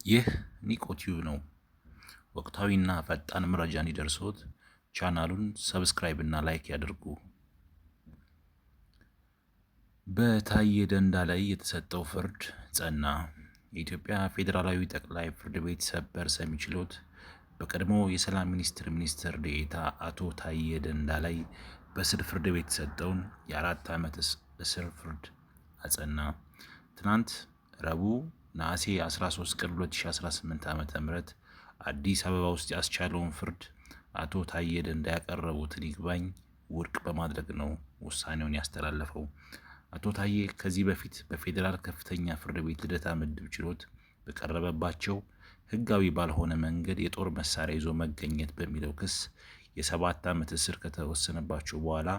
ይህ ኒቆ ቲዩብ ነው። ወቅታዊና ፈጣን መረጃ እንዲደርሶት ቻናሉን ሰብስክራይብ እና ላይክ ያድርጉ። በታዬ ደንዳ ላይ የተሰጠው ፍርድ ጸና። የኢትዮጵያ ፌዴራላዊ ጠቅላይ ፍርድ ቤት ሰበር ሰሚ ችሎት በቀድሞ የሰላም ሚኒስትር ዴኤታ አቶ ታዬ ደንዳ ላይ በስር ፍርድ ቤት የተሰጠውን የ4 ዓመት እስር ፍርድ አጸና። ትናንት ረቡዕ ነሐሴ 13 ቀን 2018 ዓ.ም አዲስ አበባ ውስጥ ያስቻለውን ፍርድ አቶ ታዬ ደንዳ ያቀረቡትን ይግባኝ ውድቅ በማድረግ ነው ውሳኔውን ያስተላለፈው። አቶ ታዬ ከዚህ በፊት በፌዴራል ከፍተኛ ፍርድ ቤት ልደታ ምድብ ችሎት በቀረበባቸው ሕጋዊ ባልሆነ መንገድ የጦር መሳሪያ ይዞ መገኘት በሚለው ክስ የ7 ዓመት እስር ከተወሰነባቸው በኋላ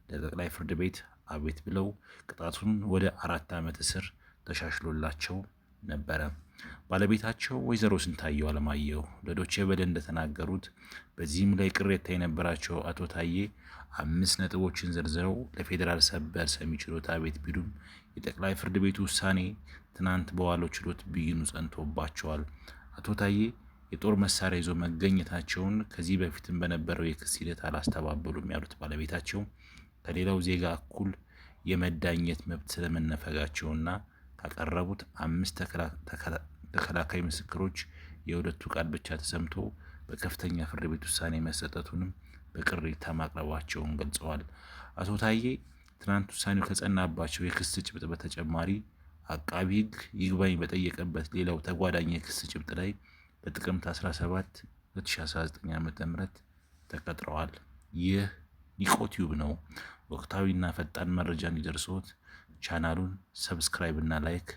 ለጠቅላይ ፍርድ ቤት አቤት ብለው ቅጣቱን ወደ 4 ዓመት እስር ተሻሽሎላቸው ነበረ። ባለቤታቸው ወይዘሮ ስንታየው አለማየሁ ለዶቼ ቬለ እንደተናገሩት በዚህም ላይ ቅሬታ የነበራቸው አቶ ታዬ 5 ነጥቦችን ዘርዝረው ለፌዴራል ሰበር ሰሚ ችሎት አቤት ቢሉም የጠቅላይ ፍርድ ቤቱ ውሳኔ ትናንት በዋለው ችሎት ብይኑ ጸንቶባቸዋል። አቶ ታዬ የጦር መሳሪያ ይዞ መገኘታቸውን ከዚህ በፊትም በነበረው የክስ ሂደት አላስተባበሉም ያሉት ባለቤታቸው ከሌላው ዜጋ እኩል የመዳኘት መብት ስለመነፈጋቸውና ካቀረቡት 5 ተከላካይ ምስክሮች የሁለቱ ቃል ብቻ ተሰምቶ በከፍተኛ ፍርድ ቤት ውሳኔ መሰጠቱንም በቅሬታ ማቅረባቸውን ገልጸዋል። አቶ ታዬ ትናንት ውሳኔው ከጸናባቸው የክስ ጭብጥ በተጨማሪ አቃቢ ሕግ ይግባኝ በጠየቀበት ሌላው ተጓዳኝ የክስ ጭብጥ ላይ በጥቅምት 17 2019 ዓ.ም ተቀጥረዋል። ይህ ኒቆ ቲዩብ ነው። ወቅታዊና ፈጣን መረጃ እንዲደርሶት ቻናሉን ሰብስክራይብ እና ላይክ